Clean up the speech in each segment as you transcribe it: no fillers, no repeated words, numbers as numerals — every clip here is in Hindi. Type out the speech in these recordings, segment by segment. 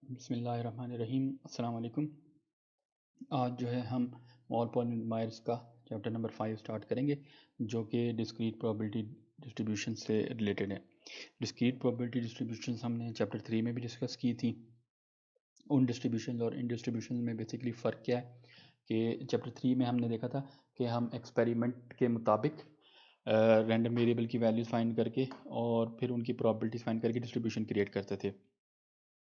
बिस्मिल्लाहिर्रहमानिर्रहीम। अस्सलाम वालेकुम। आज जो है हम ऑल मायर्स का चैप्टर नंबर 5 स्टार्ट करेंगे, जो कि डिस्क्रीट प्रोबेबिलिटी डिस्ट्रीब्यूशन से रिलेटेड है। डिस्क्रीट प्रोबेबिलिटी डिस्ट्रीब्यूशन हमने चैप्टर 3 में भी डिस्कस की थी। उन डिस्ट्रीब्यूशन और इन डिस्ट्रीब्यूशन में बेसिकली फ़र्क क्या है कि चैप्टर 3 में हमने देखा था कि हम एक्सपेरिमेंट के मुताबिक रैंडम वेरिएबल की वैल्यूज़ फाइंड करके और फिर उनकी प्रोबेबिलिटीज़ फाइंड करके डिस्ट्रीब्यूशन क्रिएट करते थे।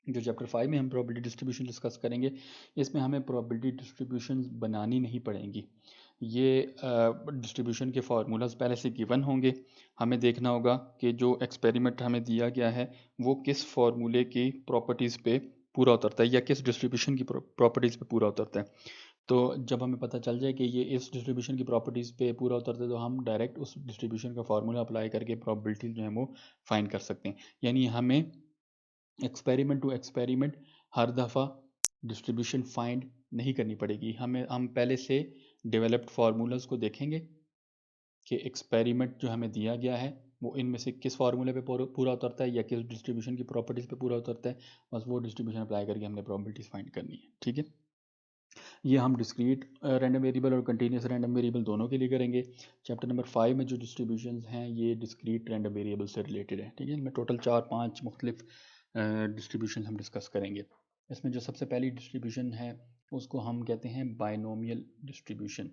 जो चैप्टर 5 में हम प्रोबेबिलिटी डिस्ट्रीब्यूशन डिस्कस करेंगे, इसमें हमें प्रोबेबिलिटी डिस्ट्रीब्यूशन बनानी नहीं पड़ेंगी। ये डिस्ट्रीब्यूशन के फार्मूलाज पहले से गिवन होंगे। हमें देखना होगा कि जो एक्सपेरिमेंट हमें दिया गया है वो किस फार्मूले की प्रॉपर्टीज़ पे पूरा उतरता है या किस डिस्ट्रीब्यूशन की प्रॉपर्टीज़ पे पूरा उतरता है। तो जब हमें पता चल जाए कि ये इस डिस्ट्रीब्यूशन की प्रॉपर्टीज़ पे पूरा उतरता है, तो हम डायरेक्ट उस डिस्ट्रीब्यूशन का फार्मूला अप्लाई करके प्रॉबिलिटीज़ जो है वो फाइंड कर सकते हैं। यानी हमें एक्सपेरिमेंट टू एक्सपेरिमेंट हर दफ़ा डिस्ट्रीब्यूशन फाइंड नहीं करनी पड़ेगी। हम पहले से डेवलप्ड फार्मूलाज को देखेंगे कि एक्सपेरिमेंट जो हमें दिया गया है वो इनमें से किस फार्मूले पे पूरा उतरता है या किस डिस्ट्रीब्यूशन की प्रॉपर्टीज़ पे पूरा उतरता है। बस वो डिस्ट्रीब्यूशन अप्लाई करके हमने प्रॉबिलिटीज़ फाइंड करनी है। ठीक है, ये हम डिस्क्रीट रैंडम वेरिएबल और कंटिन्यूस रैंडम वेरिएबल दोनों के लिए करेंगे। चैप्टर नंबर 5 में जो डिस्ट्रीब्यूशन हैं ये डिस्क्रीट रैंडम वेरिएबल से रिलेटेड है। ठीक है, इनमें टोटल 4-5 मुख्तलिफ डिस्ट्रीब्यूशन हम डिस्कस करेंगे। इसमें जो सबसे पहली डिस्ट्रीब्यूशन है उसको हम कहते हैं बाइनोमियल डिस्ट्रीब्यूशन।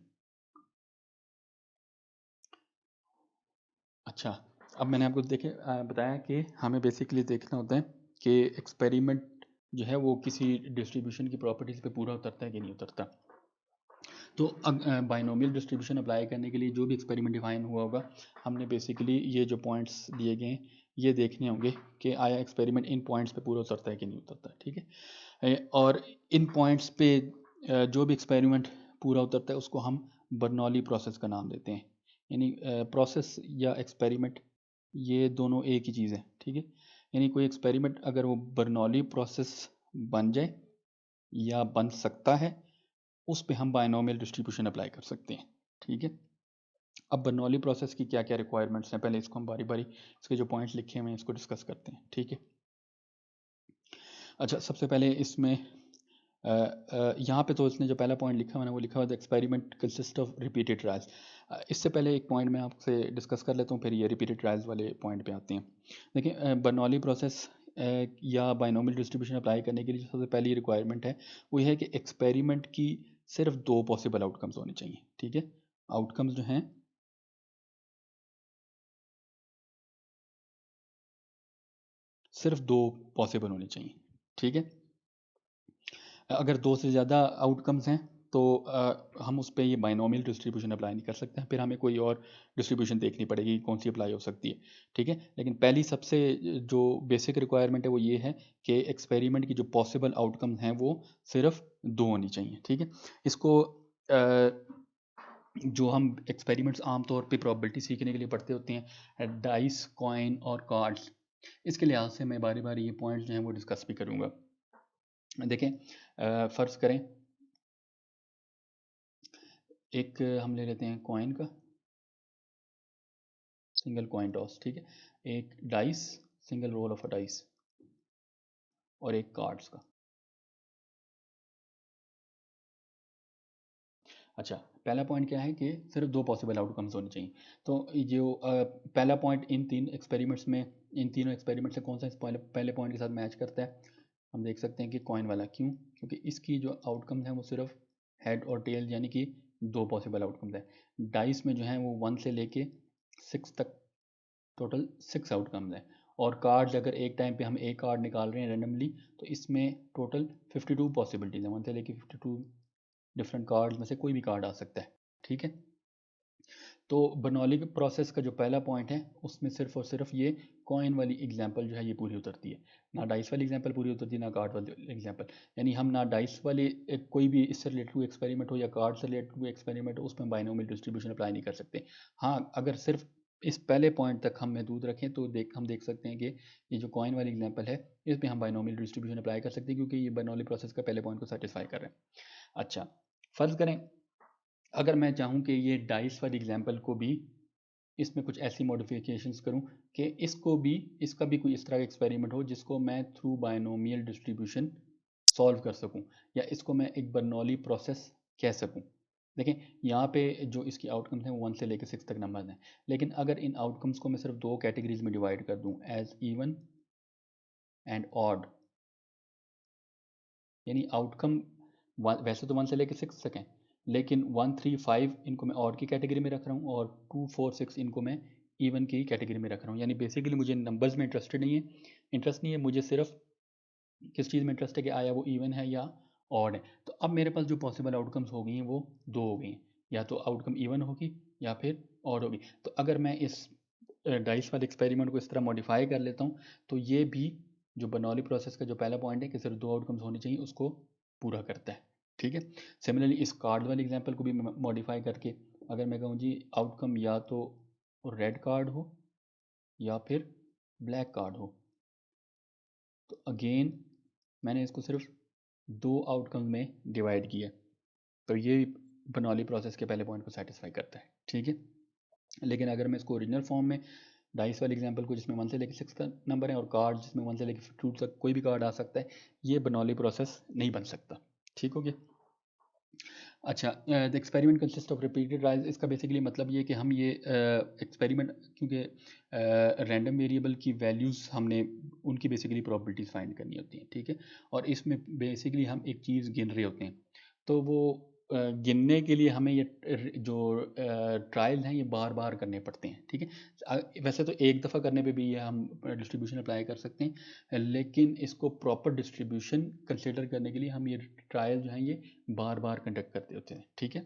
अच्छा, अब मैंने आपको बताया कि हमें बेसिकली देखना होता है कि एक्सपेरिमेंट जो है वो किसी डिस्ट्रीब्यूशन की प्रॉपर्टीज़ पे पूरा उतरता है कि नहीं उतरता। तो बाइनोमियल डिस्ट्रीब्यूशन अप्लाई करने के लिए जो भी एक्सपेरिमेंट डिफाइन हुआ होगा, हमने बेसिकली ये जो पॉइंट्स दिए गए हैं ये देखने होंगे कि आया एक्सपेरिमेंट इन पॉइंट्स पे पूरा उतरता है कि नहीं उतरता। ठीक है, और इन पॉइंट्स पे जो भी एक्सपेरिमेंट पूरा उतरता है उसको हम बर्नौली प्रोसेस का नाम देते हैं। यानी प्रोसेस या एक्सपेरिमेंट ये दोनों एक ही चीज़ है। ठीक है, यानी कोई एक्सपेरिमेंट अगर वो बर्नौली प्रोसेस बन जाए या बन सकता है, उस पे हम बाइनोमियल डिस्ट्रीब्यूशन अप्लाई कर सकते हैं। ठीक है, अब बर्नौली प्रोसेस की क्या क्या रिक्वायरमेंट्स हैं, पहले इसको हम बारी बारी इसके जो पॉइंट्स लिखे हुए हैं इसको डिस्कस करते हैं। ठीक है, अच्छा, सबसे पहले इसमें यहाँ पे तो इसने जो पहला पॉइंट लिखा हुआ है वो लिखा हुआ है experiment consist of repeated trials. इससे पहले एक पॉइंट मैं आपसे डिस्कस कर लेता हूँ, फिर ये रिपीटेड ट्रायल्स वाले पॉइंट पे आते हैं। देखिए, बर्नौली प्रोसेस या बाइनोमियल डिस्ट्रीब्यूशन अप्लाई करने के लिए जो सबसे पहली रिक्वायरमेंट है वो ये है कि एक्सपेरिमेंट की सिर्फ 2 पॉसिबल आउटकम्स होने चाहिए। ठीक है, आउटकम्स जो हैं सिर्फ 2 पॉसिबल होने चाहिए। ठीक है, अगर 2 से ज़्यादा आउटकम्स हैं तो हम उस पे ये बाइनोमियल डिस्ट्रीब्यूशन अप्लाई नहीं कर सकते हैं, फिर हमें कोई और डिस्ट्रीब्यूशन देखनी पड़ेगी कौन सी अप्लाई हो सकती है। ठीक है, लेकिन पहली सबसे जो बेसिक रिक्वायरमेंट है वो ये है कि एक्सपेरिमेंट की जो पॉसिबल आउटकम्स हैं वो सिर्फ 2 होनी चाहिए। ठीक है, इसको जो हम एक्सपेरिमेंट्स आमतौर पे प्रोबेबिलिटी सीखने के लिए पढ़ते होते हैं, डाइस, कॉइन और कार्ड्स, इसके लिहाज से मैं बारी बारी ये पॉइंट्स जो हैं वो डिस्कस भी करूँगा। देखें, फ़र्ज़ करें एक हम ले लेते हैं कॉइन का सिंगल कॉइन टॉस। ठीक है, एक dice, single roll of a dice, और एक कार्ड्स का। अच्छा, पहला पॉइंट क्या है कि सिर्फ 2 पॉसिबल आउटकम्स होने चाहिए। तो जो पहला पॉइंट इन तीनों एक्सपेरिमेंट से कौन सा इस पहले पॉइंट के साथ मैच करता है, हम देख सकते हैं कि कॉइन वाला। क्यों? क्योंकि इसकी जो आउटकम्स हैं वो सिर्फ हेड और टेल यानी कि 2 पॉसिबल आउटकम्स हैं। डाइस में जो है वो 1 से लेके 6 तक टोटल 6 आउटकम्स हैं, और कार्ड्स अगर एक टाइम पे हम एक कार्ड निकाल रहे हैं रैंडमली तो इसमें टोटल 52 पॉसिबिलिटीज़ हैं, 1 से लेके 52 डिफरेंट कार्ड्स में से कोई भी कार्ड आ सकता है। ठीक है, तो बर्नौली के प्रोसेस का जो पहला पॉइंट है उसमें सिर्फ और सिर्फ ये कॉइन वाली एग्जांपल जो है ये पूरी उतरती है, ना डाइस वाली एग्जांपल पूरी उतरती है ना कार्ड वाली एग्जांपल। यानी हम ना डाइस वाली कोई भी इससे रिलेटेड कोई एक्सपेरिमेंट हो या कार्ड से रिलेटेड कोई एक्सपेरिमेंट हो उसमें बाइनोमियल डिस्ट्रीब्यूशन अप्लाई नहीं कर सकते। हाँ, अगर सिर्फ इस पहले पॉइंट तक हम महदूद रखें तो हम देख सकते हैं कि ये जो कॉइन वाली एग्जांपल है इसमें हम बाइनोमियल डिस्ट्रीब्यूशन अप्लाई कर सकते हैं क्योंकि ये बर्नौली प्रोसेस का पहले पॉइंट को सेटिस्फाई कर रहे हैं। अच्छा, फ़र्ज़ करें अगर मैं चाहूँ कि ये डाइस वाली एग्जांपल को भी इसमें कुछ ऐसी मॉडिफिकेशंस करूँ कि इसका भी कोई इस तरह का एक्सपेरिमेंट हो जिसको मैं थ्रू बाइनोमियल डिस्ट्रीब्यूशन सॉल्व कर सकूं, या इसको मैं एक बर्नौली प्रोसेस कह सकूं। देखें यहाँ पे जो इसकी आउटकम्स हैं वो 1 से लेकर 6 तक नंबर हैं, लेकिन अगर इन आउटकम्स को मैं सिर्फ 2 कैटेगरीज में डिवाइड कर दूं, एज इवन एंड ऑड, यानी आउटकम वैसे तो 1 से लेकर 6 तक हैं, लेकिन 1, 3, 5 इनको मैं ऑड की कैटेगरी में रख रहा हूँ, और 2, 4, 6 इनको मैं इवन की कैटेगरी में रख रहा हूँ। यानी बेसिकली मुझे नंबर्स में इंटरेस्ट नहीं है, मुझे सिर्फ किस चीज़ में इंटरेस्ट है कि आया वो इवन है या ऑड है। तो अब मेरे पास जो पॉसिबल आउटकम्स हो गई हैं वो 2 हो गई हैं, या तो आउटकम इवन होगी या फिर ऑड होगी। तो अगर मैं इस डाइस वाले एक्सपेरिमेंट को इस तरह मॉडिफाई कर लेता हूँ, तो ये भी जो बर्नौली प्रोसेस का जो पहला पॉइंट है कि सिर्फ 2 आउटकम्स होने चाहिए, उसको पूरा करता है। ठीक है, सिमिलरली इस कार्ड वाले एग्जाम्पल को भी मॉडिफाई करके अगर मैं कहूँ जी आउटकम या तो रेड कार्ड हो या फिर ब्लैक कार्ड हो, तो अगेन मैंने इसको सिर्फ 2 आउटकम में डिवाइड किया, तो ये बर्नौली प्रोसेस के पहले पॉइंट को सेटिस्फाई करता है। ठीक है, लेकिन अगर मैं इसको ओरिजिनल फॉर्म में डाइस वाले एग्जांपल को जिसमें 1 से लेकर 6 का नंबर है और कार्ड जिसमें 1 से लेकर 2 तक कोई भी कार्ड आ सकता है, ये बर्नौली प्रोसेस नहीं बन सकता। ठीक हो गया। अच्छा, the experiment consist of repeated trials, इसका बेसिकली मतलब ये कि हम ये एक्सपेरिमेंट क्योंकि रैंडम वेरिएबल की वैल्यूज़ हमने उनकी बेसिकली प्रोबेबिलिटीज़ फाइंड करनी होती हैं। ठीक है, और इसमें बेसिकली हम एक चीज़ गिन रहे होते हैं, तो वो गिनने के लिए हमें ये जो ट्रायल हैं ये बार बार करने पड़ते हैं। ठीक है, वैसे तो एक दफ़ा करने पे भी ये हम डिस्ट्रीब्यूशन अप्लाई कर सकते हैं, लेकिन इसको प्रॉपर डिस्ट्रीब्यूशन कंसिडर करने के लिए हम ये ट्रायल जो हैं ये बार बार कंडक्ट करते होते हैं। ठीक है,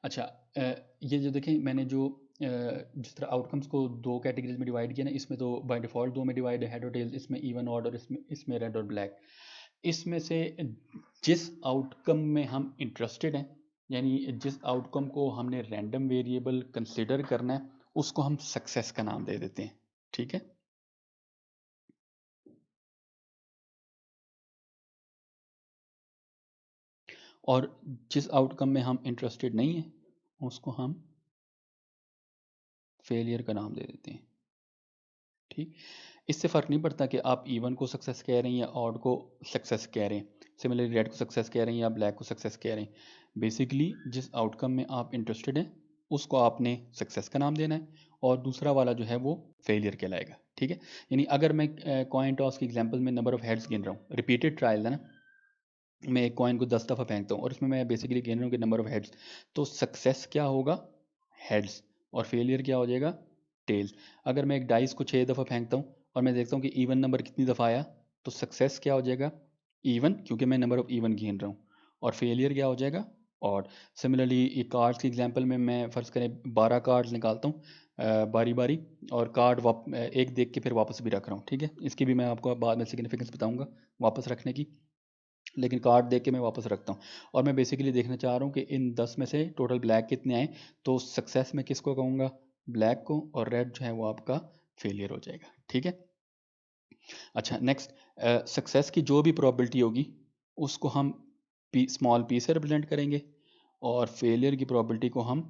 अच्छा, ये जो देखें मैंने जो जिस तरह आउटकम्स को 2 कैटेगरीज में डिवाइड किया ना, इसमें तो बाय डिफ़ॉल्ट 2 में डिवाइड है, हेड और टेल, इसमें इवन ऑड और इसमें रेड और ब्लैक। इसमें से जिस आउटकम में हम इंटरेस्टेड हैं, यानी जिस आउटकम को हमने रैंडम वेरिएबल कंसिडर करना है, उसको हम सक्सेस का नाम दे देते हैं। ठीक है, और जिस आउटकम में हम इंटरेस्टेड नहीं हैं, उसको हम फेलियर का नाम दे देते हैं। ठीक, इससे फ़र्क नहीं पड़ता कि आप इवन को सक्सेस कह रहे हैं या ऑड को सक्सेस कह रहे हैं, सिमिलरली रेड को सक्सेस कह रहे हैं या ब्लैक को सक्सेस कह रहे हैं। बेसिकली जिस आउटकम में आप इंटरेस्टेड हैं उसको आपने सक्सेस का नाम देना है, और दूसरा वाला जो है वो फेलियर कहलाएगा। ठीक है, यानी अगर मैं कॉइन टॉस की एग्जांपल में नंबर ऑफ हेड्स गिन रहा हूँ, रिपीटेड ट्रायल है ना, मैं एक कॉइन को 10 दफ़ा फेंकता हूँ और उसमें मैं बेसिकली गिन रहा हूँ कि नंबर ऑफ हेड्स, तो सक्सेस क्या होगा, हेड्स, और फेलियर क्या हो जाएगा, टेल्स। अगर मैं एक डाइस को 6 दफ़ा फेंकता हूँ और मैं देखता हूँ कि इवन नंबर कितनी दफ़ा आया, तो सक्सेस क्या हो जाएगा, इवन, क्योंकि मैं नंबर ऑफ इवन गिन रहा हूँ, और फेलियर क्या हो जाएगा, ऑड। सिमिलरली ये कार्ड्स की एग्जांपल में मैं फ़र्ज़ करें 12 कार्ड्स निकालता हूँ बारी बारी, और कार्ड एक देख के फिर वापस भी रख रहा हूँ। ठीक है, इसकी भी मैं आपको बाद में सिग्निफिकेंस बताऊँगा वापस रखने की, लेकिन कार्ड देख के मैं वापस रखता हूँ, और मैं बेसिकली देखना चाह रहा हूँ कि इन 10 में से टोटल ब्लैक कितने आए, तो सक्सेस में किसको कहूँगा, ब्लैक को, और रेड जो है वो आपका फेलियर हो जाएगा। ठीक है, अच्छा नेक्स्ट, सक्सेस की जो भी प्रोबेबिलिटी होगी उसको हम स्मॉल पी से रिप्रेजेंट करेंगे, और फेलियर की प्रोबेबिलिटी को हम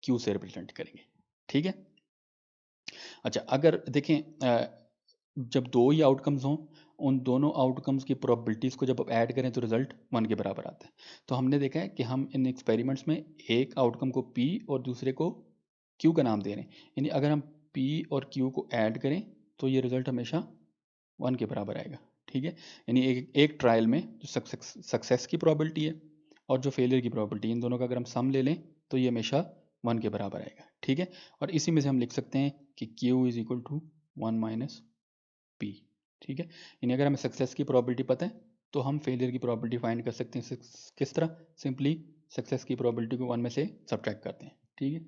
क्यू से रिप्रेजेंट करेंगे। ठीक है, अच्छा अगर देखें जब 2 ही आउटकम्स हों, उन दोनों आउटकम्स की प्रोबेबिलिटीज़ को जब आप ऐड करें तो रिजल्ट 1 के बराबर आता है। तो हमने देखा है कि हम इन एक्सपेरिमेंट्स में एक आउटकम को P और दूसरे को Q का नाम दे रहे हैं, यानी अगर हम P और Q को ऐड करें तो ये रिजल्ट हमेशा 1 के बराबर आएगा। ठीक है, यानी एक ट्रायल में जो सक्सेस की प्रोबेबिलिटी है और जो फेलियर की प्रोबेबिलिटी, इन दोनों का अगर हम सम ले लें तो ये हमेशा 1 के बराबर आएगा। ठीक है, और इसी में से हम लिख सकते हैं कि Q is equal to 1 minus P। ठीक है, यानी अगर हमें सक्सेस की प्रोबेबिलिटी पता है तो हम फेलियर की प्रोबेबिलिटी फाइंड कर सकते हैं। किस तरह, सिंपली सक्सेस की प्रोबेबिलिटी को 1 में से सब्ट्रैक्ट करते हैं। ठीक है,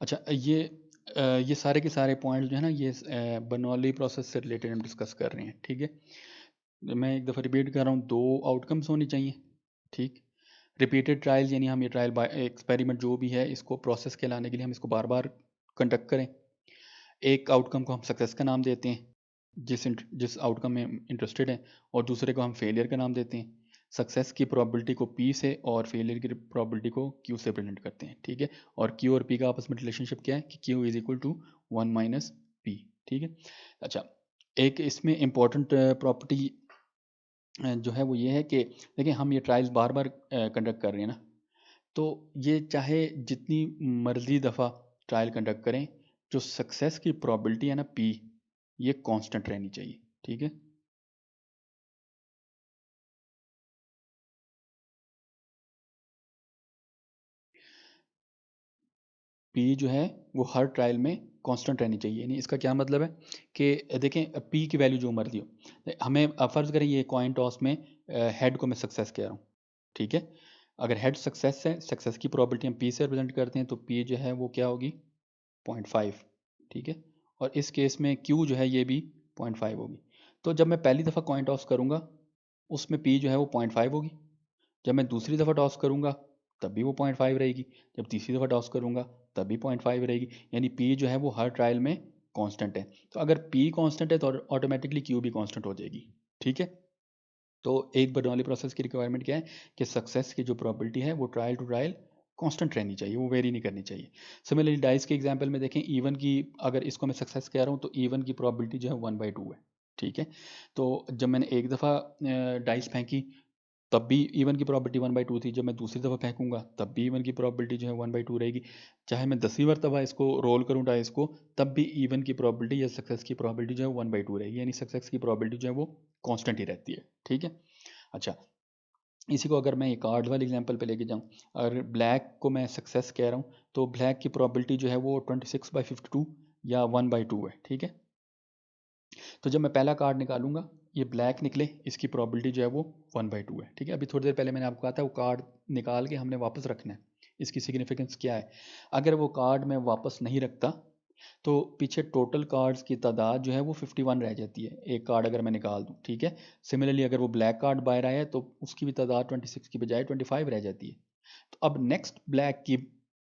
अच्छा ये सारे के सारे पॉइंट्स जो है ना, ये बर्नौली प्रोसेस से रिलेटेड हम डिस्कस कर रहे हैं। ठीक है, मैं एक दफ़ा रिपीट कर रहा हूँ, 2 आउटकम्स होनी चाहिए। ठीक, रिपीटेड ट्रायल्स, यानी हम ये ट्रायल बाय एक्सपेरिमेंट जो भी है इसको प्रोसेस के लाने के लिए हम इसको बार बार कंडक्ट करें। एक आउटकम को हम सक्सेस का नाम देते हैं जिस आउटकम में इंटरेस्टेड है, और दूसरे को हम फेलियर का नाम देते हैं। सक्सेस की प्रोबेबिलिटी को P से और फेलियर की प्रोबेबिलिटी को Q से प्रेजेंट करते हैं। ठीक है, और Q और P का आपस में रिलेशनशिप क्या है कि Q is equal to 1 minus P। ठीक है, अच्छा एक इसमें इम्पॉर्टेंट प्रॉपर्टी जो है वो ये है कि देखिए हम ये ट्रायल्स बार बार कंडक्ट कर रहे हैं ना, तो ये चाहे जितनी मर्जी दफ़ा ट्रायल कंडक्ट करें, जो सक्सेस की प्रोबेबिलिटी है ना पी, ये कांस्टेंट रहनी चाहिए। ठीक है, पी जो है वो हर ट्रायल में कांस्टेंट रहनी चाहिए। यानी इसका क्या मतलब है कि देखें पी की वैल्यू जो मर्जी हो, हमें फ़र्ज़ करें ये कॉइन टॉस में हेड को मैं सक्सेस कह रहा हूँ। ठीक है, अगर हेड सक्सेस है, सक्सेस की प्रोबेबिलिटी हम पी से रिप्रेजेंट करते हैं, तो पी जो है वो क्या होगी, 0.5। ठीक है, और इस केस में क्यू जो है ये भी 0.5 होगी। तो जब मैं पहली दफ़ा कॉइन टॉस करूँगा उसमें पी जो है वो 0.5 होगी। जब मैं दूसरी दफ़ा टॉस करूँगा तब भी वो 0.5 रहेगी। जब तीसरी दफ़ा टॉस करूँगा तब भी 0.5 रहेगी। यानी पी जो है वो हर ट्रायल में कांस्टेंट है। तो अगर पी कांस्टेंट है तो ऑटोमेटिकली क्यू भी कांस्टेंट हो जाएगी। ठीक है, तो एक बर्नौली प्रोसेस की रिक्वायरमेंट क्या है कि सक्सेस की जो प्रोबेबिलिटी है वो ट्रायल टू ट्रायल कांस्टेंट रहनी चाहिए, वो वेरी नहीं करनी चाहिए। सिमिलरली डाइस के एग्जांपल में देखें, इवन की अगर इसको मैं सक्सेस कह रहा हूँ तो इवन की प्रोबेबिलिटी जो है 1/2 है। ठीक है, तो जब मैंने एक दफ़ा डाइस फेंकी तब भी इवन की प्रोबेबिलिटी 1/2 थी। जब मैं दूसरी दफ़ा फेंकूंगा तब भी इवन की प्रोबेबिलिटी जो है 1/2 रहेगी। चाहे मैं 10वीं मरतबा इसको रोल करूँ डाइस को, तब भी इवन की प्रोबेबिलिटी या सक्सेस की प्रोबेबिलिटी जो है 1/2 रहेगी। यानी सक्सेस की प्रोबेबिलिटी जो है वो कांस्टेंट ही रहती है। ठीक है, अच्छा, इसी को अगर मैं एक कार्ड वाले एग्जांपल पे लेके जाऊँ, अगर ब्लैक को मैं सक्सेस कह रहा हूँ तो ब्लैक की प्रोबेबिलिटी जो है वो 26/52 या 1/2 है। ठीक है, तो जब मैं पहला कार्ड निकालूंगा, ये ब्लैक निकले, इसकी प्रोबेबिलिटी जो है वो 1/2 है। ठीक है, अभी थोड़ी देर पहले मैंने आपको कहा था वो कार्ड निकाल के हमने वापस रखना है। इसकी सिग्निफिकेंस क्या है, अगर वो कार्ड मैं वापस नहीं रखता तो पीछे टोटल कार्ड्स की तादाद जो है वो 51 रह जाती है, एक कार्ड अगर मैं निकाल दूँ। ठीक है, सिमिलरली अगर वो ब्लैक कार्ड बाहर आया है तो उसकी भी तादाद 26 की बजाय 25 रह जाती है। तो अब नेक्स्ट ब्लैक की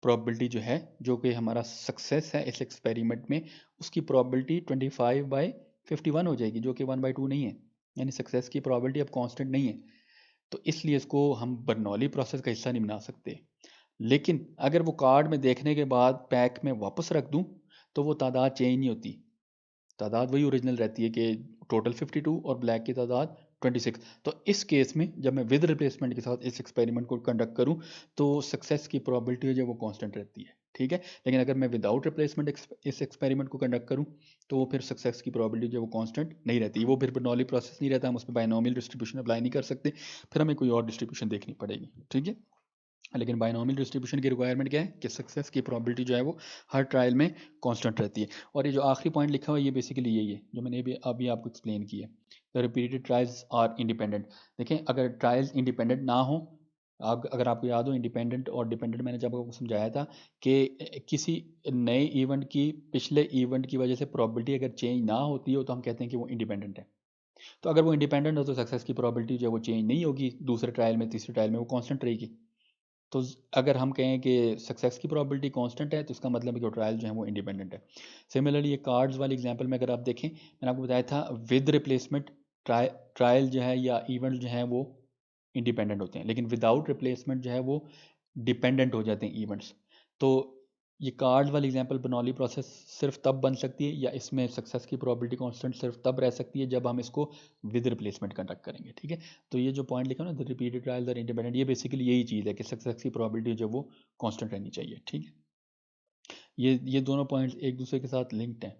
प्रोबेबिलिटी जो है, जो कि हमारा सक्सेस है इस एक्सपेरिमेंट में, उसकी प्रोबेबिलिटी 25/51 हो जाएगी, जो कि 1/2 नहीं है। यानी सक्सेस की प्रोबेबिलिटी अब कांस्टेंट नहीं है। तो इसलिए इसको हम बर्नौली प्रोसेस का हिस्सा नहीं बना सकते। लेकिन अगर वो कार्ड में देखने के बाद पैक में वापस रख दूं तो वो तादाद चेंज नहीं होती, तादाद वही ओरिजिनल रहती है कि टोटल 52 और ब्लैक की तादाद 26। तो इस केस में जब मैं विद रिप्लेसमेंट के साथ इस एक्सपेरिमेंट को कंडक्ट करूं तो सक्सेस की प्रोबेबिलिटी जो है वो कांस्टेंट रहती है। ठीक है, लेकिन अगर मैं विदाउट रिप्लेसमेंट इस एक्सपेरिमेंट को कंडक्ट करूं तो वो फिर सक्सेस की प्रोबेबिलिटी जो है वो कांस्टेंट नहीं रहती, वो फिर बर्नौली प्रोसेस नहीं रहता, हम उस पर बायनोमियल डिस्ट्रीब्यूशन अप्लाई नहीं कर सकते, फिर हमें कोई और डिस्ट्रीब्यूशन देखनी पड़ेगी। ठीक है, लेकिन बायनोमियल डिस्ट्रीब्यूशन की रिक्वायरमेंट क्या है कि सक्सेस की प्रोबेबिलिटी जो है वो हर ट्रायल में कांस्टेंट रहती है। और ये जो आखिरी पॉइंट लिखा हुआ है ये बेसिकली यही है जो मैंने अभी आपको एक्सप्लेन किया है। The repeated trials are independent. देखें, अगर ट्रायल्स इंडिपेंडेंट ना हो, अगर आपको याद हो इंडिपेंडेंट और डिपेंडेंट मैंने जब आपको समझाया था कि किसी नए इवेंट की पिछले इवेंट की वजह से प्रोबेबिलिटी अगर चेंज ना होती हो तो हम कहते हैं कि वो इंडिपेंडेंट है। तो अगर वो इंडिपेंडेंट हो तो सक्सेस की प्रोबेबिलिटी जो है वो चेंज नहीं होगी, दूसरे ट्रायल में तीसरे ट्रायल में वो कांस्टेंट रहेगी। तो अगर हम कहें कि सक्सेस की प्रोबेबिलिटी कांस्टेंट है तो इसका मतलब है कि ट्रायल जो है वो इंडिपेंडेंट है। सिमिलरली ये कार्ड्स वाली एग्जांपल में अगर आप देखें, मैंने आपको बताया था विद रिप्लेसमेंट ट्रायल जो है या इवेंट जो है वो इंडिपेंडेंट होते हैं, लेकिन विदाउट रिप्लेसमेंट जो है वो डिपेंडेंट हो जाते हैं इवेंट्स। तो ये कार्ड वाली एग्जांपल बर्नौली प्रोसेस सिर्फ तब बन सकती है या इसमें सक्सेस की प्रोबेबिलिटी कांस्टेंट सिर्फ तब रह सकती है जब हम इसको विद रिप्लेसमेंट कंडक्ट करेंगे। ठीक है, तो ये जो पॉइंट लिखा ना, the repeated trial the independent, ये बेसिकली यही चीज़ है कि सक्सेस की प्रोबेबिलिटी जो वो कांस्टेंट रहनी चाहिए। ठीक है, ये दोनों पॉइंट्स एक दूसरे के साथ लिंक्ड हैं।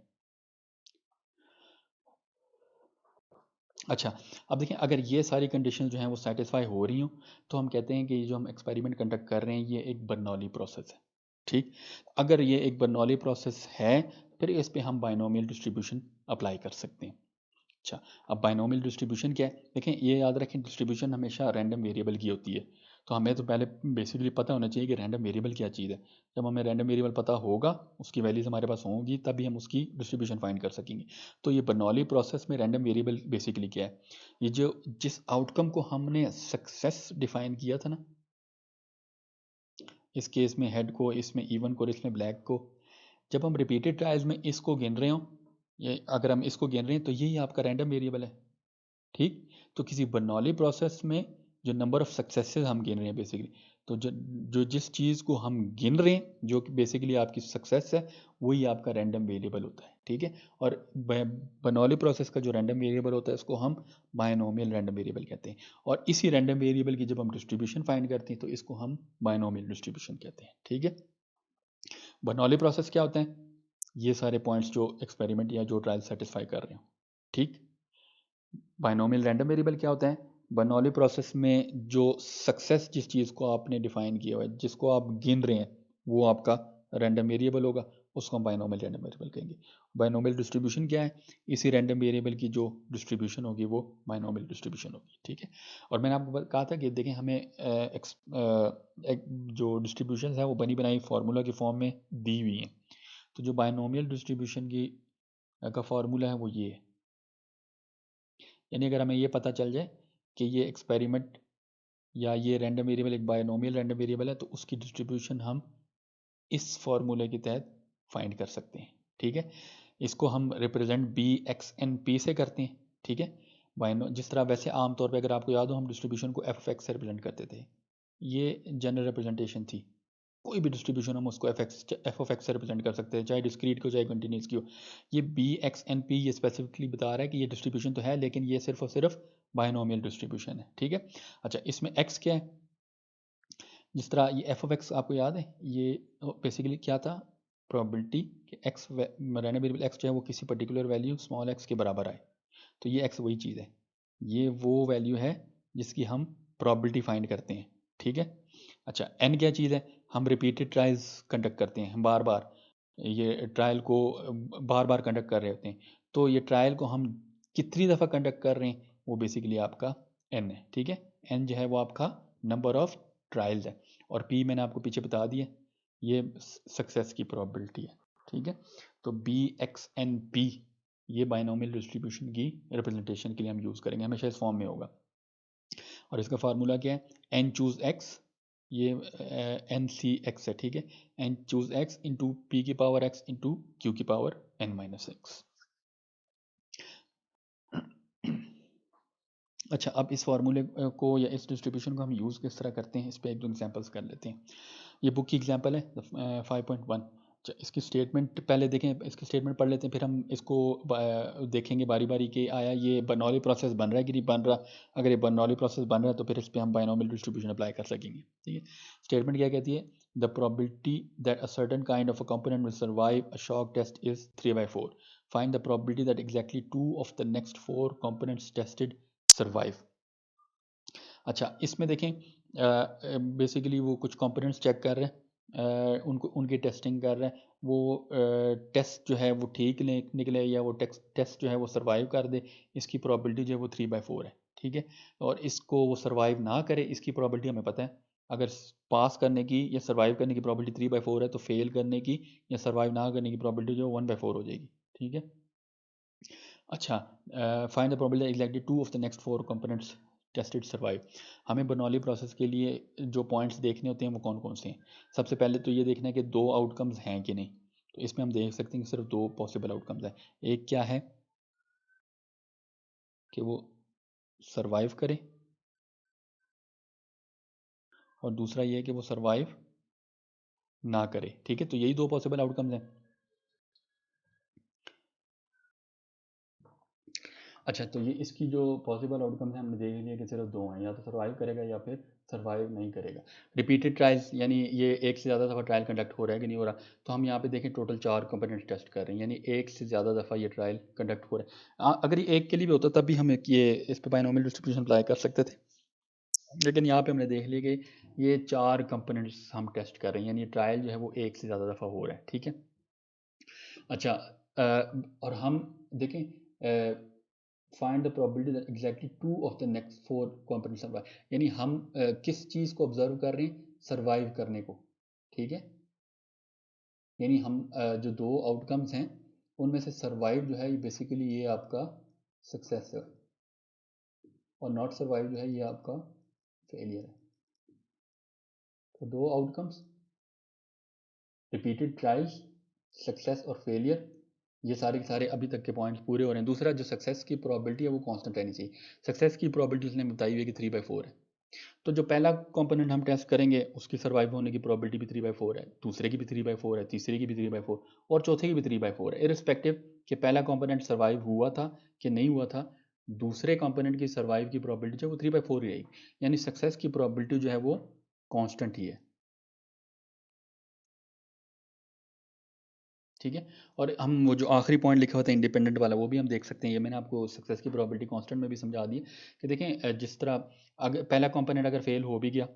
अच्छा, अब देखिए अगर ये सारी कंडीशन जो हैं वो सेटिस्फाई हो रही हों तो हम कहते हैं कि ये जो हम एक्सपेरिमेंट कंडक्ट कर रहे हैं ये एक बर्नौली प्रोसेस है। ठीक, अगर ये एक बर्नौली प्रोसेस है फिर इस पे हम बायनोमियल डिस्ट्रीब्यूशन अप्लाई कर सकते हैं। अच्छा, अब बायनोमियल डिस्ट्रीब्यूशन क्या है, देखें ये याद रखें डिस्ट्रीब्यूशन हमेशा रैंडम वेरिएबल की होती है। तो हमें तो पहले बेसिकली पता होना चाहिए कि रैंडम वेरिएबल क्या चीज़ है। जब हमें रैंडम वेरिएबल पता होगा, उसकी वैल्यूज़ हमारे पास होंगी, तभी हम उसकी डिस्ट्रीब्यूशन फाइंड कर सकेंगे। तो ये बर्नौली प्रोसेस में रैंडम वेरिएबल बेसिकली क्या है, ये जो जिस आउटकम को हमने सक्सेस डिफाइन किया था ना, इस केस में हेड को, इसमें इवन को और इसमें ब्लैक को, जब हम रिपीटेड ट्रायल्स में इसको गिन रहे हो, ये अगर हम इसको गिन रहे हैं तो यही आपका रैंडम वेरिएबल है। ठीक, तो किसी बर्नौली प्रोसेस में जो नंबर ऑफ सक्सेसेस हम गिन रहे हैं बेसिकली, तो जो जिस चीज़ को हम गिन रहे हैं, जो कि बेसिकली आपकी सक्सेस है, वही आपका रैंडम वेरिएबल होता है, ठीक है। और बर्नौली प्रोसेस का जो रैंडम वेरिएबल होता है उसको हम बायनोमियल रैंडम वेरिएबल कहते हैं। और इसी रैंडम वेरिएबल की जब हम डिस्ट्रीब्यूशन फाइंड करते हैं तो इसको हम बायनोमियल डिस्ट्रीब्यूशन कहते हैं, ठीक है। बर्नौली प्रोसेस क्या होता है? ये सारे पॉइंट्स जो एक्सपेरिमेंट या जो ट्रायल सेटिस्फाई कर रहे हो, ठीक। बायनोमियल रैंडम वेरिएबल क्या होता है? बर्नौली प्रोसेस में जो सक्सेस जिस चीज़ को आपने डिफाइन किया हुआ है, जिसको आप गिन रहे हैं, वो आपका रैंडम वेरिएबल होगा, उसको हम बायनोमियल रैंडम वेरिएबल कहेंगे। बायनोमियल डिस्ट्रीब्यूशन क्या है? इसी रैंडम वेरिएबल की जो डिस्ट्रीब्यूशन होगी वो बायनोमियल डिस्ट्रीब्यूशन होगी, ठीक है। और मैंने आपको कहा था कि देखें हमें जो डिस्ट्रीब्यूशन है वो बनी बनाई फार्मूला की फॉर्म में दी हुई हैं। तो जो बायनोमियल डिस्ट्रीब्यूशन की का फार्मूला है वो ये है। यानी अगर हमें ये पता चल जाए कि ये एक्सपेरिमेंट या ये रैंडम वेरिएबल एक बायनोमियल रैंडम वेरिएबल है, तो उसकी डिस्ट्रीब्यूशन हम इस फॉर्मूले के तहत फाइंड कर सकते हैं, ठीक है। इसको हम represent B X N P से करते हैं, ठीक है। बायनो जिस तरह वैसे आमतौर पे अगर आपको याद हो हम डिस्ट्रीब्यूशन को एफ एक्स से रिप्रेजेंट करते थे, ये जनरल रिप्रेजेंटेशन थी। कोई भी डिस्ट्रीब्यूशन हम उसको एफ ऑफ एक्स से रिप्रेजेंट कर सकते हैं, चाहे डिस्क्रीट की हो चाहे कंटिन्यूस की हो। ये बी एक्स एन पी ये स्पेसिफिकली बता रहा है कि ये डिस्ट्रीब्यूशन तो है, लेकिन ये सिर्फ और सिर्फ बायनोमियल डिस्ट्रीब्यूशन है, ठीक है। अच्छा, इसमें एक्स क्या है? जिस तरह ये एफ ऑफ एक्स आपको याद है, ये बेसिकली क्या था? प्रोबेबिलिटी कि एक्स रैंडम वेरिएबल एक्स जो है वो किसी पर्टिकुलर वैल्यू स्मॉल एक्स के बराबर आए। तो ये एक्स वही चीज़ है, ये वो वैल्यू है जिसकी हम प्रोबेबिलिटी फाइंड करते हैं, ठीक है। अच्छा, एन क्या चीज़ है? हम रिपीटेड ट्रायल्स कंडक्ट करते हैं, हम बार बार ये ट्रायल को बार बार कंडक्ट कर रहे होते हैं। तो ये ट्रायल को हम कितनी दफ़ा कंडक्ट कर रहे हैं वो बेसिकली आपका एन है, ठीक है। एन जो है वो आपका नंबर ऑफ ट्रायल्स है, और पी मैंने आपको पीछे बता दिया, ये सक्सेस की प्रोबेबिलिटी है, ठीक है। तो बी एक्स एन पी ये बायनोमियल डिस्ट्रीब्यूशन की रिप्रेजेंटेशन के लिए हम यूज़ करेंगे, हमेशा इस फॉर्म में होगा। और इसका फार्मूला क्या है? एन चूज़ एक्स, ये एन सी एक्स है, ठीक है। N choose X into P की पावर एक्स इंटू क्यू की पावर एन माइनस एक्स। अच्छा, अब इस फार्मूले को या इस डिस्ट्रीब्यूशन को हम यूज़ किस तरह करते हैं, इस पर एक दो एग्जांपल्स कर लेते हैं। ये बुक की एग्जांपल है 5.1। अच्छा, इसकी स्टेटमेंट पहले देखें, इसकी स्टेटमेंट पढ़ लेते हैं, फिर हम इसको देखेंगे बारी बारी के आया ये बर्नौली प्रोसेस बन रहा है कि नहीं बन रहा। अगर ये बर्नौली प्रोसेस बन रहा है तो फिर इस पर हम बायनोमियल डिस्ट्रीब्यूशन अप्लाई कर सकेंगे, ठीक है। स्टेटमेंट क्या कहती है? The probability that a certain kind of a component will survive a shock test is 3/4। Find the probability that exactly 2 of the next 4 components tested survive. अच्छा, इसमें देखें बेसिकली वो कुछ कंपोनेंट्स चेक कर रहे हैं, उनको उनकी टेस्टिंग कर रहे हैं। वो टेस्ट जो है वो ठीक निकले या वो टेस्ट जो है वो सर्वाइव कर दे, इसकी प्रोबेबिलिटी जो है वो 3/4 है, ठीक है। और इसको वो सर्वाइव ना करे, इसकी प्रोबेबिलिटी हमें पता है। अगर पास करने की या सर्वाइव करने की प्रोबेबिलिटी 3/4 है, तो फेल करने की या सर्वाइव ना करने की प्रोबेबिलिटी जो 1/4 हो जाएगी, ठीक है। अच्छा, find the probability exactly 2 of the next 4 components tested survive. हमें बर्नौली प्रोसेस के लिए जो पॉइंट्स देखने होते हैं वो कौन कौन से हैं? सबसे पहले तो ये देखना है कि 2 आउटकम्स हैं कि नहीं। तो इसमें हम देख सकते हैं कि सिर्फ 2 पॉसिबल आउटकम्स हैं। एक क्या है कि वो सर्वाइव करे, और दूसरा ये है कि वो सर्वाइव ना करे, ठीक है। तो यही 2 पॉसिबल आउटकम्स हैं। अच्छा, तो ये इसकी जो पॉसिबल आउटकम्स हैं हमने देख लिया कि सिर्फ 2 हैं, या तो सर्वाइव करेगा या फिर सर्वाइव नहीं करेगा। रिपीटेड ट्रायल्स यानी ये एक से ज़्यादा दफ़ा ट्रायल कंडक्ट हो रहा है कि नहीं हो रहा। तो हम यहाँ पे देखें टोटल 4 कंपोनेंट टेस्ट कर रहे हैं, यानी एक से ज़्यादा दफ़ा ये ट्रायल कंडक्ट हो रहा है। अगर ये एक के लिए भी होता तब भी हम ये इस पर बायनोमियल डिस्ट्रीब्यूशन अप्लाई कर सकते थे, लेकिन यहाँ पे हमने देख लिया कि ये 4 कंपोनेंट्स हम टेस्ट कर रहे हैं, यानी ट्रायल जो है वो एक से ज़्यादा दफ़ा हो रहा है, ठीक है। अच्छा, और हम देखें find the probability that exactly 2 of the next 4 components survive. यानी हम किस चीज़ को ऑब्जर्व कर रहे हैं? सर्वाइव करने को, ठीक है। यानी हम जो 2 आउटकम्स हैं उनमें से सर्वाइव जो है ये बेसिकली ये आपका सक्सेस है, और नॉट सर्वाइव जो है ये आपका फेलियर है। तो 2 आउटकम्स, रिपीटेड ट्रायल्स, सक्सेस और फेलियर, ये सारे के सारे अभी तक के पॉइंट्स पूरे हो रहे हैं। दूसरा जो सक्सेस की प्रोबेबिलिटी है वो कांस्टेंट रहनी चाहिए। सक्सेस की प्रोबेबिलिटी उसने बताई हुई है कि 3/4 है। तो जो पहला कंपोनेंट हम टेस्ट करेंगे उसकी सर्वाइव होने की प्रोबेबिलिटी भी 3/4 है, दूसरे की भी 3/4 है, तीसरे की भी 3/4 और चौथे की भी 3/4 है। इरिस्पेक्टिव कि पहला कंपोनेंट सर्वाइव हुआ था कि नहीं हुआ था, दूसरे कंपोनेंट की सर्वाइव की प्रोबेबिलिटी जो वो 3/4 ही रहेगी, यानी सक्सेस की प्रोबेबिलिटी जो है वो कांस्टेंट ही है। ठीक है। और हम वो जो आखिरी पॉइंट लिखा हुआ था इंडिपेंडेंट वाला वो भी हम देख सकते हैं। ये मैंने आपको सक्सेस की प्रोबेबिलिटी कांस्टेंट में भी समझा दी कि देखें जिस तरह अगर पहला कंपोनेंट अगर फेल हो भी गया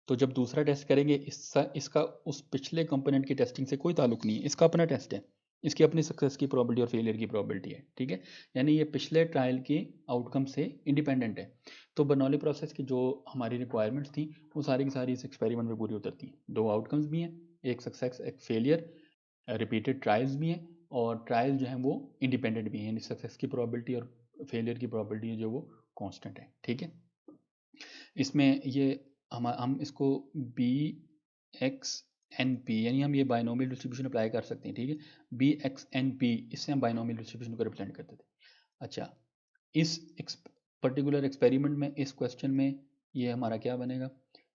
तो जब दूसरा टेस्ट करेंगे इसका उस पिछले कंपोनेंट की टेस्टिंग से कोई ताल्लुक नहीं है, इसका अपना टेस्ट है, इसकी अपनी सक्सेस की प्रोबेबिलिटी और फेलियर की प्रोबेबिलिटी है। ठीक है, यानी ये पिछले ट्रायल की आउटकम से इंडिपेंडेंट है। तो बर्नौली प्रोसेस की जो हमारी रिक्वायरमेंट्स थी वो सारी की सारी इस एक्सपेरिमेंट में पूरी उतरती हैं। दो आउटकम्स भी हैं, एक सक्सेस एक फेलियर, रिपीटेड ट्रायल्स भी हैं और ट्रायल जो हैं वो इंडिपेंडेंट भी हैं, यानी सक्सेस की प्रोबेबिलिटी और फेलियर की प्रोबेबिलिटी जो वो कांस्टेंट है। ठीक है, इसमें ये हम इसको बी एक्स एन पी यानी हम ये बाइनोमियल डिस्ट्रीब्यूशन अप्लाई कर सकते हैं। ठीक है, बी एक्स एन पी इससे हम बाइनोमियल डिस्ट्रीब्यूशन को रिप्रेजेंट करते थे। अच्छा, इस पर्टिकुलर एक्सपेरिमेंट में इस क्वेश्चन में ये हमारा क्या बनेगा,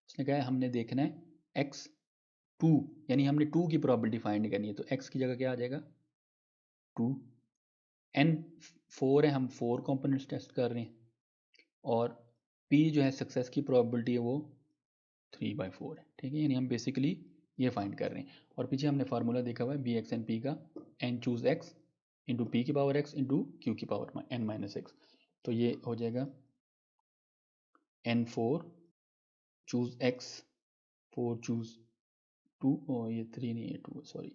उसने कहा है हमने देखना है एक्स टू, यानी हमने टू की प्रोबेबिलिटी फाइंड करनी है। तो एक्स की जगह क्या आ जाएगा टू, एन फोर है, हम फोर कंपोनेंट्स टेस्ट कर रहे हैं और पी जो है सक्सेस की प्रोबेबिलिटी है वो 3/4 है। ठीक है, यानी हम बेसिकली ये फाइंड कर रहे हैं और पीछे हमने फार्मूला देखा हुआ है बी एक्स एन पी का, N choose X into P की पावर एक्स इंटू क्यू की पावर एन माइनस एक्स। तो ये हो जाएगा N four choose X, four choose two, और ये थ्री नहीं है टू सॉरी,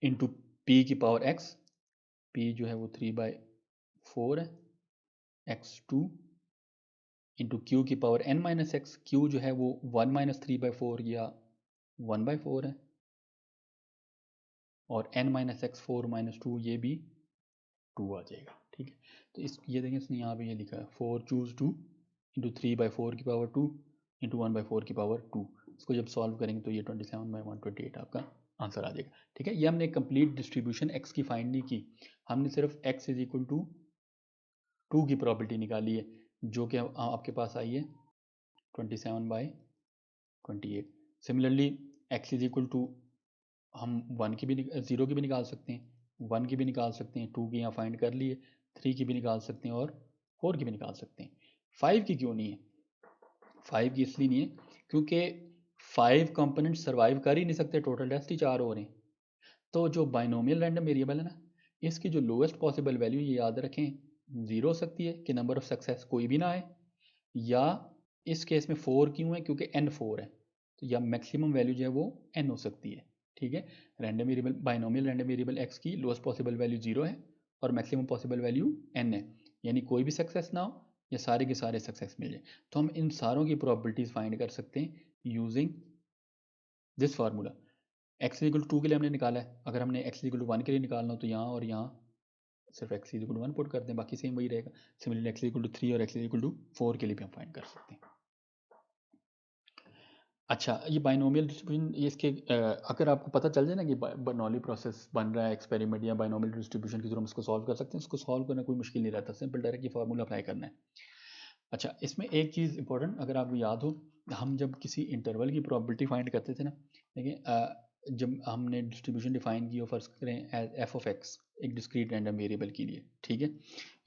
इंटू पी की पावर एक्स, पी जो है वो 3/4 है, एक्स टू इंटू क्यू की power N minus X, Q जो है वो 1 - 3/4 या 1/4 है, और एन माइनस एक्स 4 - 2 ये भी 2 आ जाएगा। ठीक है, तो इस ये देखें इसने यहाँ पे ये लिखा है 4 चूज 2 इंटू 3/4 की पावर 2 इंटू 1/4 की पावर 2। इसको जब सॉल्व करेंगे तो ये 27/128 आपका आंसर आ जाएगा। ठीक है, ये हमने कंप्लीट डिस्ट्रीब्यूशन एक्स की फाइंड नहीं की, हमने सिर्फ एक्स इज इक्वल टू 2 की प्रॉपर्टी निकाली है जो कि आपके पास आई है 27/28। Similarly X is equal to हम 1 की भी 0 की भी निकाल सकते हैं, 1 की भी निकाल सकते हैं, 2 की यहाँ फाइंड कर लिए, 3 की भी निकाल सकते हैं और 4 की भी निकाल सकते हैं। 5 की क्यों नहीं है, 5 की इसलिए नहीं है क्योंकि 5 कंपोनेंट सर्वाइव कर ही नहीं सकते, टोटल टेस्ट ही 4 हो रहे हैं। तो जो बाइनोमियल रैंडम वेरिएबल है ना, इसकी जो लोएस्ट पॉसिबल वैल्यू ये याद रखें 0 हो सकती है कि नंबर ऑफ सक्सेस कोई भी ना आए, या इस केस में 4 क्यों है क्योंकि n 4 है, तो या मैक्सिमम वैल्यू जो है वो n हो सकती है। ठीक है, random variable binomial random variable x की लोएस्ट पॉसिबल वैल्यू 0 है और मैक्सिमम पॉसिबल वैल्यू n है, यानी कोई भी सक्सेस ना हो या सारे के सारे सक्सेस मिल जाए। तो हम इन सारों की प्रोबेबिलिटीज फाइंड कर सकते हैं using this formula. X equal to के लिए हमने निकाला है, अगर हमने एक्स इक्वल टू 1 के लिए निकालना हो तो यहाँ और यहाँ सिर्फ एक्स इक्वल टू 1 पुट कर दें, बाकी सेम वही रहेगा। सिमिलरली एक्स इक्वल टू 3 और एक्स इक्वल टू 4 के लिए भी हम फाइंड कर सकते हैं। अच्छा, ये बाइनोमियल डिस्ट्रीब्यूशन ये इसके अगर आपको पता चल जाए ना कि बर्नौली प्रोसेस बन रहा है एक्सपेरिमेंट या बाइनोमियल डिस्ट्रीब्यूशन के थ्रू हम इसको सॉल्व कर सकते हैं, इसको सॉल्व करना कोई मुश्किल नहीं रहता, सिंपल डायरेक्ट ये फार्मूला अप्लाई करना है। अच्छा, इसमें एक चीज़ इंपॉर्टेंट अगर आपको याद हो, हम जब किसी इंटरवल की प्रोबेबिलिटी फाइंड करते थे ना, देखिए जब हमने डिस्ट्रीब्यूशन डिफाइन की और फर्ज करें एफ ऑफ एक्स एक डिस्क्रीट रैंडम वेरिएबल के लिए। ठीक है,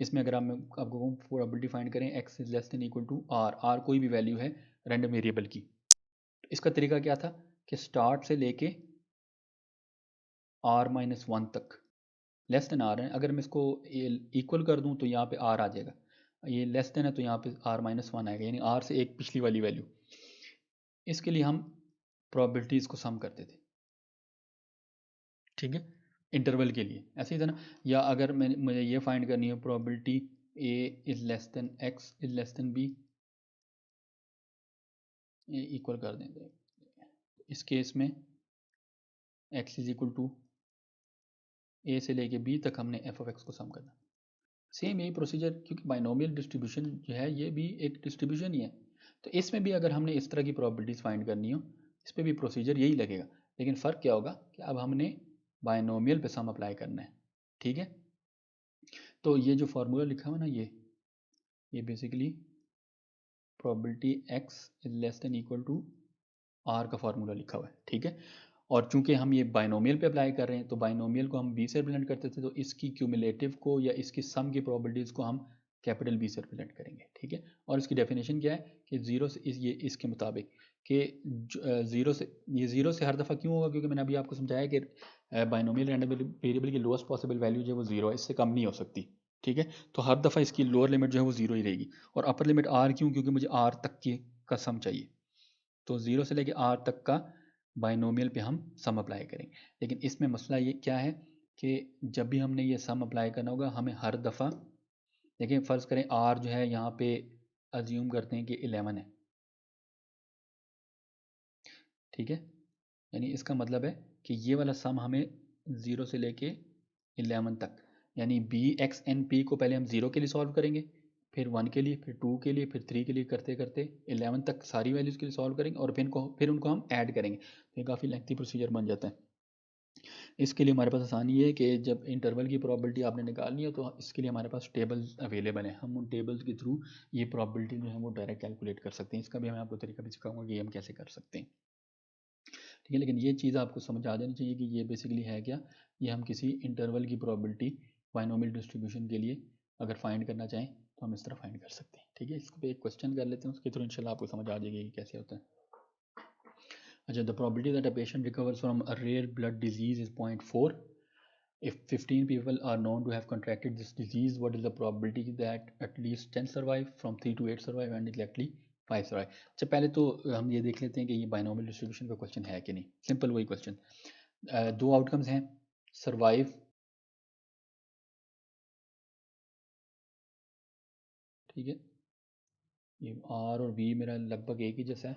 इसमें अगर हम आपको प्रोबेबिलिटी फाइंड करें X is less than equal to R, R कोई भी वैल्यू है रैंडम वेरिएबल की, इसका तरीका क्या था कि स्टार्ट से लेके r-1 तक लेस देन आर है, अगर मैं इसको इक्वल कर दूं तो यहाँ पे r आ जाएगा, ये लेस देन है तो यहाँ पे r-1 आएगा, यानी r से एक पिछली वाली वैल्यू। इसके लिए हम प्रोबेबिलिटीज़ को सम करते थे। ठीक है, इंटरवल के लिए ऐसे ही था ना, या अगर मुझे ये फाइंड करनी है probability a is less than x is less than b, ये इक्वल कर दें तो इस केस में x is equal to a से लेके b तक हमने f ऑफ x को सम करना। सेम यही प्रोसीजर, क्योंकि बाइनोमियल डिस्ट्रीब्यूशन जो है ये भी एक डिस्ट्रीब्यूशन ही है, तो इसमें भी अगर हमने इस तरह की प्रोबेबिलिटीज़ फाइंड करनी हो इस पर भी प्रोसीजर यही लगेगा, लेकिन फ़र्क क्या होगा कि अब हमने बाइनोमियल पे सम अप्लाई करना है। ठीक है, तो ये जो फार्मूला लिखा हुआ ना, ये basically probability x is less than equal to r का फार्मूला लिखा हुआ है, ठीक है। और चूंकि हम ये बाइनोमियल पे अप्लाई कर रहे हैं तो बाइनोमियल को हम b से रिप्रेजेंट करते थे, तो इसकी क्यूमुलेटिव को या इसकी सम की प्रोबेबिलिटीज़ को हम कैपिटल B से रिप्रेजेंट करेंगे, ठीक है। और इसकी डेफिनेशन क्या है कि जीरो से ये इसके मुताबिक कि ज़ीरो से हर दफ़ा क्यों होगा, क्योंकि मैंने अभी आपको समझाया कि बाइनोमियल रैंडम वेरिएबल की लोएस्ट पॉसिबल वैल्यू जो है वो ज़ीरो है, इससे कम नहीं हो सकती, ठीक है। तो हर दफ़ा इसकी लोअर लिमिट जो है वो ज़ीरो ही रहेगी। और अपर लिमिट आर क्यों, क्योंकि मुझे आर तक का सम चाहिए, तो ज़ीरो से लेके आर तक का बाइनोमियल पे हम सम अप्लाई करेंगे। लेकिन इसमें मसला ये क्या है कि जब भी हमने ये सम अप्लाई करना होगा हमें हर दफ़ा, देखिए फ़र्ज़ करें आर जो है यहाँ पे अज्यूम करते हैं कि 11 है, ठीक है। यानी इसका मतलब है कि ये वाला सम हमें 0 से लेके 11 तक, यानी बी एक्स एन पी को पहले हम 0 के लिए सॉल्व करेंगे, फिर 1 के लिए, फिर 2 के लिए, फिर 3 के लिए, करते करते 11 तक सारी वैल्यूज़ के लिए सॉल्व करेंगे और फिर उनको हम ऐड करेंगे। तो ये काफ़ी लेंथी प्रोसीजर बन जाता है। इसके लिए हमारे पास आसानी ये है कि जब इंटरवल की प्रोबेबिलिटी आपने निकालनी है तो इसके लिए हमारे पास टेबल्स अवेलेबल हैं, हम उन टेबल्स के थ्रू ये प्रोबेबिलिटी जो है वो डायरेक्ट कैलकुलेट कर सकते हैं। इसका भी मैं आपको तरीका भी सिखाऊंगा कि हम कैसे कर सकते हैं, ठीक है। लेकिन ये चीज़ आपको समझ आ जानी चाहिए कि ये बेसिकली है क्या, ये हम किसी इंटरवल की प्रोबेबिलिटी बाइनोमियल डिस्ट्रीब्यूशन के लिए अगर फाइंड करना चाहें तो हम इस तरह फाइंड कर सकते हैं, ठीक है। इस पर एक क्वेश्चन कर लेते हैं, उसके थ्रू इंशाल्लाह आपको समझ आ जाएगी कि कैसे होता है। अच्छा, the probability that a patient recovers from a rare blood disease is 0.4. If 15 people are known to have contracted this disease, what is the probability that at least 10 survive, from 3 to 8 survive and exactly 5 survive? अच्छा, पहले तो हम ये देख लेते हैं कि ये बाइनोमियल डिस्ट्रीब्यूशन का क्वेश्चन है कि नहीं। सिंपल वही क्वेश्चन, दो आउटकम्स हैं, सर्वाइव, ठीक है, ये आर और वी मेरा लगभग एक ही जैसा है,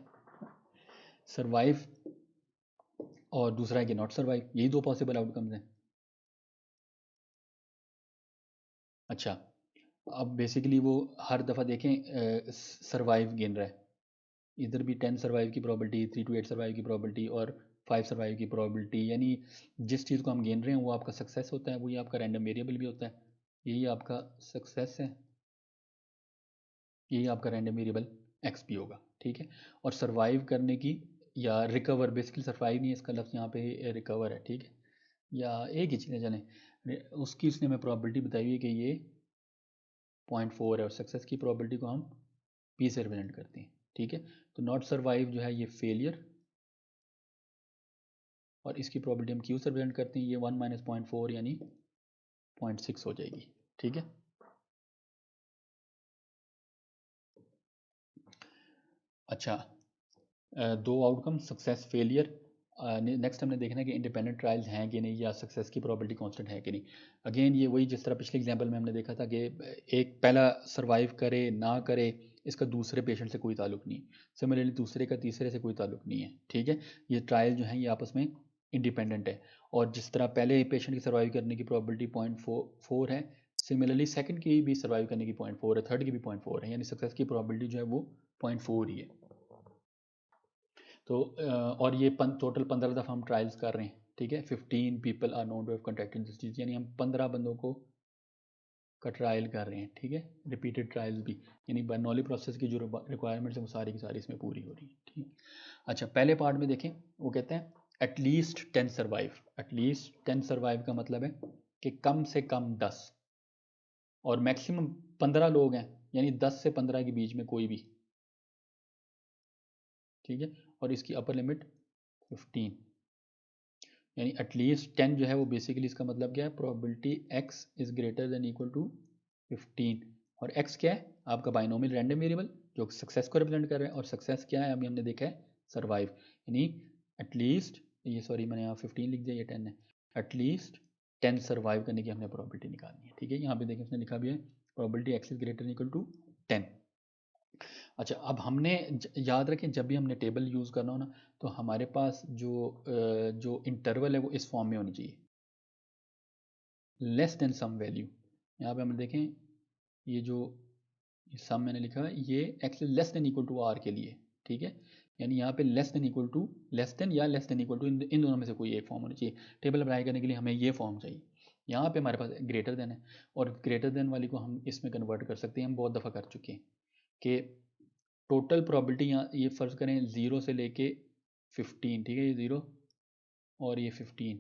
सर्वाइव और दूसरा है कि नॉट सर्वाइव, यही दो पॉसिबल आउटकम्स हैं। अच्छा, अब बेसिकली वो हर दफ़ा देखें सर्वाइव गिन रहा है, इधर भी 10 सर्वाइव की प्रोबेबिलिटी, 3 to 8 सर्वाइव की प्रोबेबिलिटी और 5 सर्वाइव की प्रोबेबिलिटी, यानी जिस चीज़ को हम गिन रहे हैं वो आपका सक्सेस होता है, वही आपका रैंडम वेरिएबल भी होता है, यही आपका सक्सेस है, यही आपका रैंडम वेरिएबल एक्स भी होगा, ठीक है। और सर्वाइव करने की या रिकवर, बेसिकली सर्वाइव नहीं है इसका लफ्ज़ यहाँ पे रिकवर है, ठीक है, या एक ही चीज़ें चलें, उसकी उसने हमें प्रोबेबिलिटी बताई हुई है कि ये 0.4 है और सक्सेस की प्रोबेबिलिटी को हम पी से रिप्रेजेंट करते हैं, ठीक है। तो नॉट सर्वाइव जो है ये फेलियर और इसकी प्रोबेबिलिटी हम क्यू से रिप्रेजेंट करते हैं, ये 1 माइनस 0.4 यानी 0.6 हो जाएगी, ठीक है। अच्छा, दो आउटकम, सक्सेस फेलियर। नेक्स्ट हमने देखना है कि इंडिपेंडेंट ट्रायल्स हैं कि नहीं, या सक्सेस की प्रोबेबिलिटी कांस्टेंट है कि नहीं। अगेन ये वही जिस तरह पिछले एग्जांपल में हमने देखा था कि एक पहला सर्वाइव करे ना करे इसका दूसरे पेशेंट से कोई ताल्लुक नहीं, सिमिलरली दूसरे का तीसरे से कोई ताल्लुक नहीं है, ठीक है। ये ट्रायल जो हैं ये आपस में इंडिपेंडेंट है, और जिस तरह पहले पेशेंट की सर्वाइव करने की प्रोबेबिलिटी 0.4 है, सिमिलरली सेकंड की भी सर्वाइव करने की 0.4 है, थर्ड की भी 0.4 है, यानी सक्सेस की प्रोबेबिलिटी जो है वो 0.4 ही है। तो और ये टोटल 15 दफ़ा हम ट्रायल्स कर रहे हैं, ठीक है। 15 people are known to have contracted this disease, यानी हम 15 बंदों को का ट्रायल कर रहे हैं, ठीक है। रिपीटेड ट्रायल्स भी, यानी बर्नौली प्रोसेस की जो रिक्वायरमेंट्स है वो सारी की सारी इसमें पूरी हो रही है, ठीक है। अच्छा, पहले पार्ट में देखें, वो कहते हैं एटलीस्ट 10 सर्वाइव। एटलीस्ट 10 सर्वाइव का मतलब है कि कम से कम 10 और मैक्सिमम 15 लोग हैं, यानी 10 से 15 के बीच में कोई भी, ठीक है। और इसकी अपर लिमिट 15, यानी एटलीस्ट 10 जो है वो बेसिकली इसका मतलब क्या है, probability x is greater than equal to 15, और x क्या है आपका बाइनोमियल रैंडम वेरिएबल जो सक्सेस को रिप्रेजेंट कर रहे हैं, और सक्सेस क्या है अभी हमने देखा है सर्वाइव, यानी एटलीस्ट, ये सॉरी मैंने यहाँ 15 लिख दिया, ये 10 है, एटलीस्ट 10 सर्वाइव करने की हमने प्रोबेबिलिटी निकालनी है, ठीक है। यहाँ पे देखें उसने लिखा भी है probability x is greater than equal to 10। अच्छा, अब हमने याद रखें जब भी हमने टेबल यूज़ करना हो ना, तो हमारे पास जो इंटरवल है वो इस फॉर्म में होनी चाहिए, लेस देन सम वैल्यू। यहाँ पे हम देखें ये जो सम मैंने लिखा है ये x less than equal to r के लिए, ठीक है। यानी यहाँ पे less than equal to, less than या लेस देन इक्वल टू, इन दोनों में से कोई एक फॉर्म होनी चाहिए। टेबल अप्लाई करने के लिए हमें ये फॉर्म चाहिए, यहाँ पे हमारे पास ग्रेटर देन है, और ग्रेटर देन वाली को हम इसमें कन्वर्ट कर सकते हैं, हम बहुत दफ़ा कर चुके हैं कि टोटल प्रॉबिलिटी यहाँ ये फ़र्ज़ करें 0 से लेके 15, ठीक है, ये 0 और ये 15,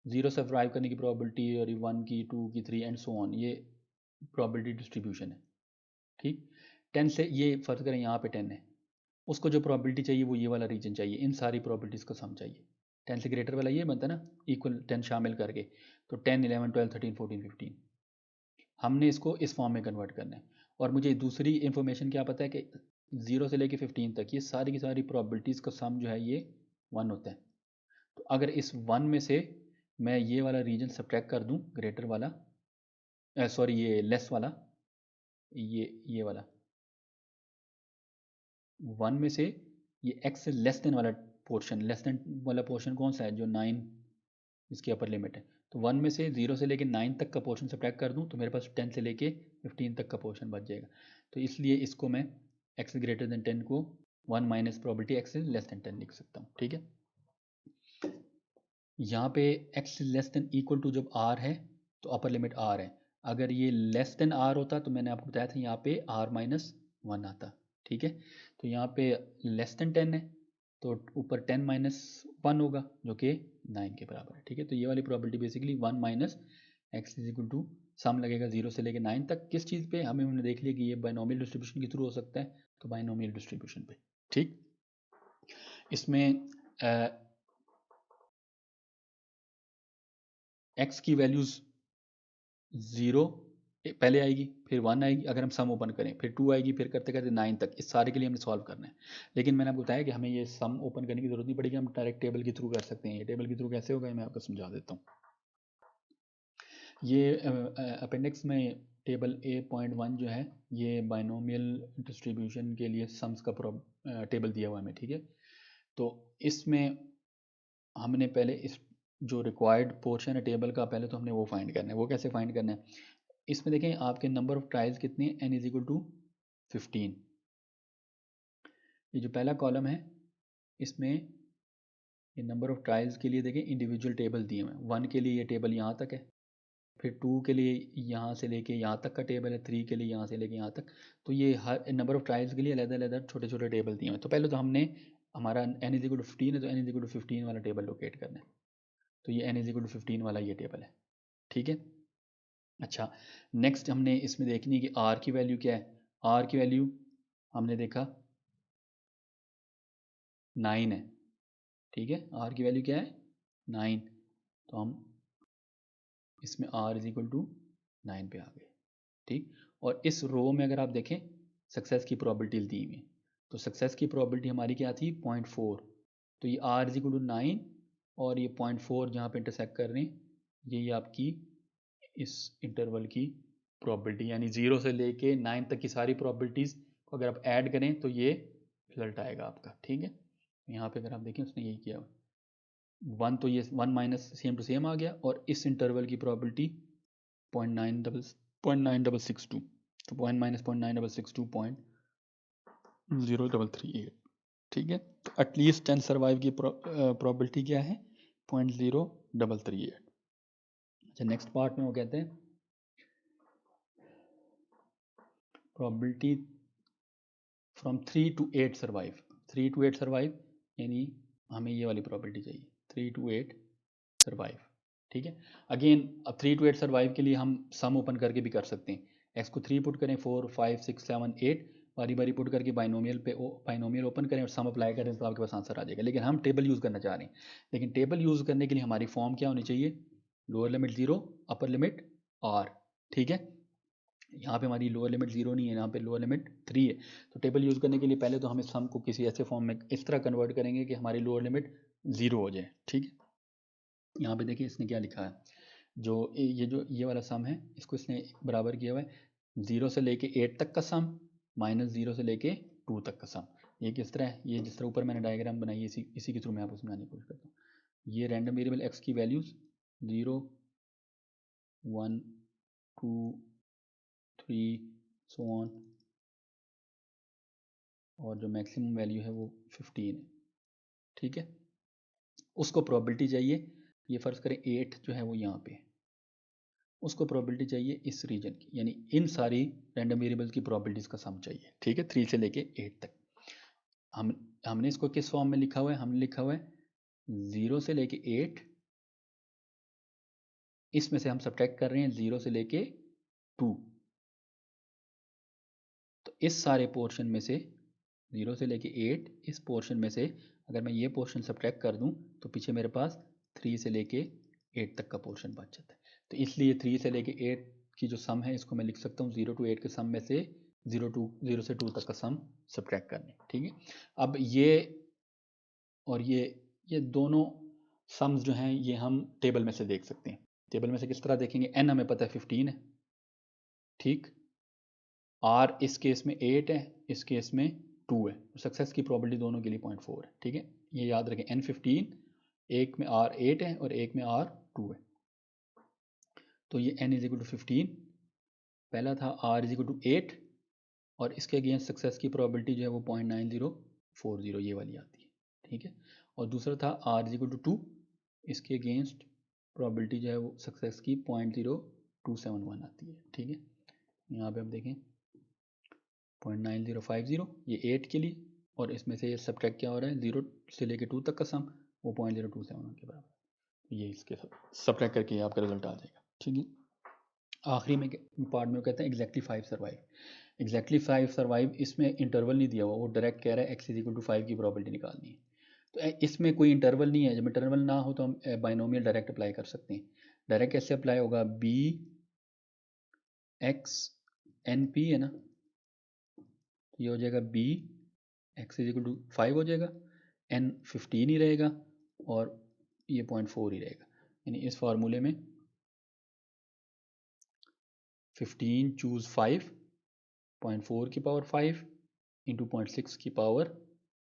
0 सर्वाइव करने की प्रॉबिलिटी, और ये 1 की, 2 की, 3 एंड सो ऑन, ये प्रॉबिलिटी डिस्ट्रीब्यूशन है, ठीक। 10 से ये फ़र्ज़ करें यहाँ पे 10 है, उसको जो प्रॉबिलिटी चाहिए वो ये वाला रीजन चाहिए, इन सारी प्रॉबिलिटीज़ को सम चाहिए। 10 से ग्रेटर वाला ये बनता है ना, इक्वल 10 शामिल करके, तो 10, 11, 12, 13, 14, 15, हमने इसको इस फॉर्म में कन्वर्ट करना है। और मुझे दूसरी इन्फॉर्मेशन क्या पता है कि 0 से लेके 15 तक ये सारी की सारी प्रॉबिलिटीज़ का सम जो है ये 1 होता है। तो अगर इस 1 में से मैं ये वाला रीजन सब्ट्रैक्ट कर दूं, ग्रेटर वाला, सॉरी ये लेस वाला, ये वाला 1 में से ये x से लेस देन वाला पोर्शन, लेस देन वाला पोर्शन कौन सा है, जो 9 इसकी अपर लिमिट है, तो 1 में से 0 से लेके 9 तक का पोर्शन सब्ट्रैक्ट कर दूं तो मेरे पास 10 से लेके 15 तक का पोर्शन बच जाएगा। तो इसलिए इसको मैं x ग्रेटर देन 10 को 1 minus probability x less than 10 लिख सकता हूँ, ठीक है। यहाँ पे x less than equal to जब r है तो अपर लिमिट r है, अगर ये लेस देन r होता तो मैंने आपको बताया था यहाँ पे r माइनस 1 आता, ठीक है। तो यहाँ पे लेस देन 10 है तो ऊपर 10 माइनस 1 होगा जो कि 9 के बराबर है, ठीक है। तो ये वाली probability basically 1 minus X is equal to sum लगेगा 0 से लेके 9 तक, किस चीज़ पे, हमने देख लिया कि ये बाइनोमियल डिस्ट्रीब्यूशन के थ्रू हो सकता है, तो बाइनोमियल डिस्ट्रीब्यूशन पे, ठीक। इसमें एक्स की वैल्यूज़ 0 पहले आएगी, फिर 1 आएगी, अगर हम सम ओपन करें फिर 2 आएगी, फिर करते करते 9 तक, इस सारे के लिए हमने सॉल्व करना है। लेकिन मैंने आपको बताया कि हमें ये सम ओपन करने की ज़रूरत नहीं पड़ेगी, हम डायरेक्ट टेबल के थ्रू कर सकते हैं। ये टेबल के थ्रू कैसे होगा मैं आपको समझा देता हूँ। ये अपेंडिक्स में टेबल A.1 जो है ये बाइनोमियल डिस्ट्रीब्यूशन के लिए सम्स का टेबल दिया हुआ है हमें, ठीक है। तो इसमें हमने पहले इस जो रिक्वायर्ड पोर्शन है टेबल का, पहले तो हमने वो फाइंड करना है। वो कैसे फाइंड करना है, इसमें देखें आपके नंबर ऑफ ट्रायल्स कितने हैं, n इज इक्वल टू 15। ये जो पहला कॉलम है इसमें ये नंबर ऑफ ट्रायल्स के लिए देखें इंडिविजुअल टेबल दिए हुए हैं। 1 के लिए ये टेबल यहाँ तक है, फिर 2 के लिए यहाँ से लेके यहाँ तक का टेबल है, 3 के लिए यहाँ से लेके यहाँ तक। तो ये हर नंबर ऑफ ट्रायल्स के लिए अलग-अलग छोटे छोटे टेबल दिए हुए हैं। तो पहले तो हमने हमारा n इज इक्वल टू 15 है तो n इज इक्वल टू 15 वाला टेबल लोकेट करना है। तो ये n इज इक्वल टू 15 वाला ये टेबल है, ठीक है। अच्छा, नेक्स्ट हमने इसमें देखनी है कि r की वैल्यू क्या है। r की वैल्यू हमने देखा 9 है, ठीक है। r की वैल्यू क्या है 9, तो हम इसमें r इज इक्वल टू 9 पे आ गए, ठीक। और इस रो में अगर आप देखें सक्सेस की प्रोबेबिलिटी दी हुई है, तो सक्सेस की प्रोबेबिलिटी हमारी क्या थी 0.4, तो ये r इज इक्वल टू 9 और ये 0.4 जहाँ पे इंटरसेक्ट कर रहे हैं, यही आपकी इस इंटरवल की प्रोबेबिलिटी, यानी 0 से लेके 9 तक की सारी प्रोबेबिलिटीज़ को अगर आप ऐड करें तो ये रिजल्ट आएगा आपका, ठीक है। यहाँ पे अगर आप देखें उसने यही किया 1, तो ये 1 माइनस सेम टू सेम आ गया, और इस इंटरवल की प्रोबेबिलिटी 0.9662, तो 1 माइनस 0.9662 0.038, ठीक है। तो एटलीस्ट 10 सर्वाइव की प्रोबेबिलिटी क्या है 0.0338। अच्छा, नेक्स्ट पार्ट में वो कहते हैं probability from 3 to 8 survive. 3 to 8 survive यानी हमें ये वाली प्रॉबिलिटी चाहिए 3 to 8 सर्वाइव, ठीक है। अगेन अब 3 to 8 सर्वाइव के लिए हम सम ओपन करके भी कर सकते हैं। एक्स को 3 पुट करें, 4, 5, 6, 7, 8 बारी बारी पुट करके बाइनोमियल ओपन करें और सम अप्लाई करें तो आपके पास आंसर आ जाएगा। लेकिन हम टेबल यूज़ करना चाह रहे हैं, लेकिन टेबल यूज़ करने के लिए हमारी फॉर्म क्या होनी चाहिए, lower limit 0 upper limit r, ठीक है। यहाँ पे हमारी लोअर लिमिट 0 नहीं है, यहाँ पे लोअर लिमिट 3 है। तो टेबल यूज़ करने के लिए पहले तो हम इस सम को किसी ऐसे फॉर्म में इस तरह कन्वर्ट करेंगे कि हमारी लोअर लिमिट 0 हो जाए, ठीक है। यहाँ पे देखिए इसने क्या लिखा है, जो ये वाला सम है इसको इसने बराबर किया हुआ है 0 से लेके 8 तक का सम माइनस 0 से लेके 2 तक का सम। ये किस तरह है, ये जिस तरह ऊपर मैंने डायग्राम बनाई है इसी के थ्रू मैं आपको समझाने की कोशिश करता हूँ। ये रैंडम वेरिएबल एक्स की वैल्यूज़ 0, 1, 2, 3 सो ऑन, और जो मैक्सिमम वैल्यू है वो 15 है, ठीक है। उसको प्रोबेबिलिटी चाहिए ये फ़र्ज़ करें 8 जो है वो यहाँ पे है, उसको प्रोबेबिलिटी चाहिए इस रीजन की, यानी इन सारी रैंडम वेरिएबल्स की प्रोबेबिलिटीज़ का सम चाहिए, ठीक है, 3 से लेके 8 तक। हमने इसको किस फॉर्म में लिखा हुआ है? हमने लिखा हुआ है 0 से लेके 8, इसमें से हम सब्ट्रैक्ट कर रहे हैं 0 से लेके 2। तो इस सारे पोर्शन में से 0 से लेके 8, इस पोर्शन में से अगर मैं ये पोर्शन सब्ट्रैक्ट कर दूं तो पीछे मेरे पास 3 से लेके 8 तक का पोर्शन बच जाता है। तो इसलिए 3 से लेके 8 की जो सम है इसको मैं लिख सकता हूँ 0 to 8 के सम में से 0 से 2 तक का सम सब्ट्रैक्ट करने, ठीक है। अब ये और ये दोनों सम्स जो हैं ये हम टेबल में से देख सकते हैं। टेबल में से किस तरह देखेंगे? n हमें पता है 15 है, ठीक। r इस केस में 8 है, इस केस में 2 है। सक्सेस की प्रोबेबिलिटी दोनों के लिए 0.4 है, ठीक है। ये याद रखें, n 15, एक में r 8 है और एक में r 2 है। तो ये n इज इक्वल टू 15, पहला था r इज इक्वल टू 8 और इसके अगेंस्ट सक्सेस की प्रोबेबिलिटी जो है वो 0.9040 ये वाली आती है, ठीक है। और दूसरा था r इज इक्वल टू 2, इसके अगेंस्ट प्रोबेबिलिटी जो है वो सक्सेस की 0.0271 आती है, ठीक है। यहाँ पे हम देखें 0.9050 ये 8 के लिए, और इसमें से ये सब्ट्रैक्ट क्या हो रहा है 0 से लेके 2 तक का सम वो 0.0271 के बराबर। ये इसके सब्ट्रैक्ट करके ये आपका रिजल्ट आ जाएगा, ठीक है। आखिरी में पार्ट में वो कहते हैं एग्जैक्टली 5 सर्वाइव। एग्जैक्टली 5 सर्वाइव, इसमें इंटरवल नहीं दिया हुआ, वो डायरेक्ट कह रहा है x इज इक्वल टू 5 की प्रोबेबिलिटी निकालनी है। तो इसमें कोई इंटरवल नहीं है, जब इंटरवल ना हो तो हम बाइनोमियल डायरेक्ट अप्लाई कर सकते हैं। डायरेक्ट कैसे अप्लाई होगा? b x n p है ना, ये हो जाएगा b x is equal to 5 हो जाएगा, n 15 ही रहेगा और ये 0.4 ही रहेगा। यानी इस फार्मूले में 15 चूज 5, 0.4 की पावर 5 इंटू 0.6 की पावर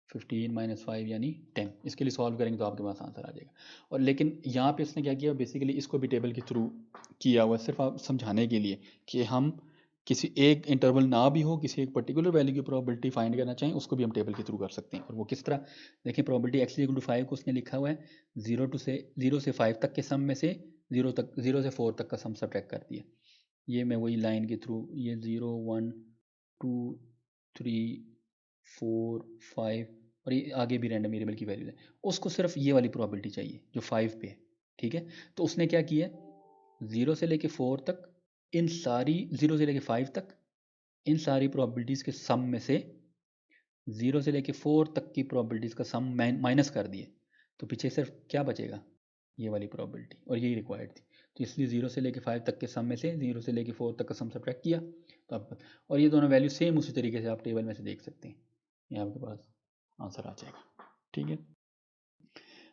15 माइनस 5 यानी 10। इसके लिए सॉल्व करेंगे तो आपके पास आंसर आ जाएगा। और लेकिन यहाँ पे इसने क्या किया, बेसिकली इसको भी टेबल के थ्रू किया हुआ है, सिर्फ आप समझाने के लिए कि हम किसी एक इंटरवल ना भी हो, किसी एक पर्टिकुलर वैल्यू की प्रोबेबिलिटी फाइंड करना चाहें, उसको भी हम टेबल के थ्रू कर सकते हैं। और वो किस तरह देखिए, प्रोबेबिलिटी x इक्वल टू 5 को उसने लिखा हुआ है 0 से 5 तक के सम में से 0 से 4 तक का सम सब्ट्रैक्ट कर दिया। ये मैं वही लाइन के थ्रू, ये 0 1 2 3 4 5 और ये आगे भी रैंडम वेरिएबल की वैल्यू है, उसको सिर्फ ये वाली प्रोबेबिलिटी चाहिए जो 5 पे है, ठीक है। तो उसने क्या किया, 0 से लेके 4 तक इन सारी, 0 से लेके 5 तक इन सारी प्रोबेबिलिटीज़ के सम में से 0 से लेके 4 तक की प्रोबेबिलिटीज़ का सम माइनस कर दिए, तो पीछे सिर्फ क्या बचेगा, ये वाली प्रोबेबिलिटी, और यही रिक्वायर्ड थी। तो इसलिए 0 से लेके 5 तक के सम में से 0 से लेके 4 तक का सम सब्ट्रैक्ट किया, तो आप, और ये दोनों वैल्यू सेम उसी तरीके से आप टेबल में से देख सकते हैं, ये आपके पास आंसर आ जाएगा, ठीक है।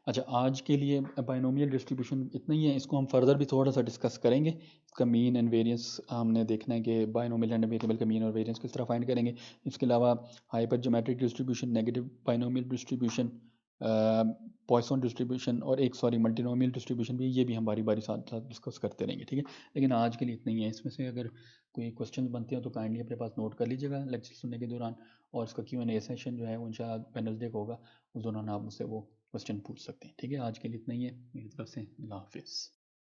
अच्छा, आज के लिए बाइनोमियल डिस्ट्रीब्यूशन इतना ही है, इसको हम फर्दर भी थोड़ा सा डिस्कस करेंगे। इसका मीन एंड वेरिएंस हमने देखना है कि बाइनोमियल एंड वेरिएबल का मीन और वेरिएंस किस तरह फाइंड करेंगे। इसके अलावा hyper geometric distribution, negative binomial distribution, Poisson distribution और एक मल्टीनोमियल डिस्ट्रीब्यूशन भी, ये भी हम बारी बारी साथ साथ डिस्कस करते रहेंगे, ठीक है। लेकिन आज के लिए इतना ही है। इसमें से अगर कोई क्वेश्चन बनते हैं तो काइंडली अपने पास नोट कर लीजिएगा लेक्चर सुनने के दौरान, और इसका Q&A सेशन जो है वो इंशाल्लाह वेडनेसडे को होगा, उस दौरान आप मुझसे वो क्वेश्चन पूछ सकते हैं, ठीक है। आज के लिए इतना ही है मेरी तरफ से, अल्लाह हाफिज़।